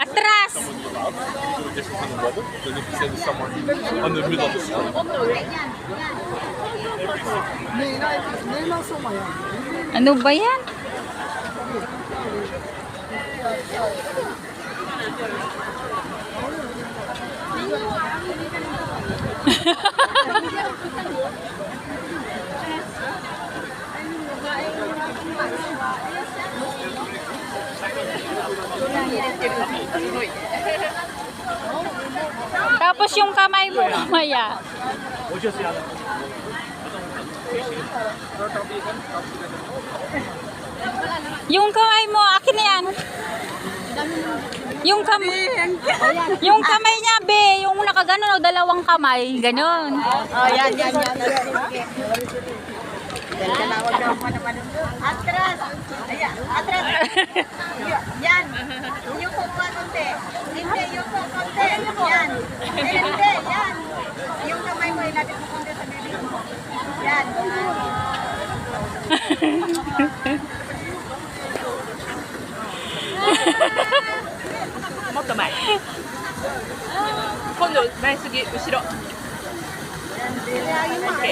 Atras! Just on the weather, then if you say to someone on the middle of the street, Ano ba yan? Tapos yung kamay mo mamaya. Yung kamay mo, akin na yan. Yung kamay niya, be. Yung nakaganon o dalawang kamay. Ganon. Oh, yan. Atras. Ayan, atras. Yan. Yung po konti. Hindi, yung po konti. Yan. Hindi, yan. Yung kamay mo, ilapit mo konti sa bibig mo. Yan. もっと前今度前すぎ後ろ OK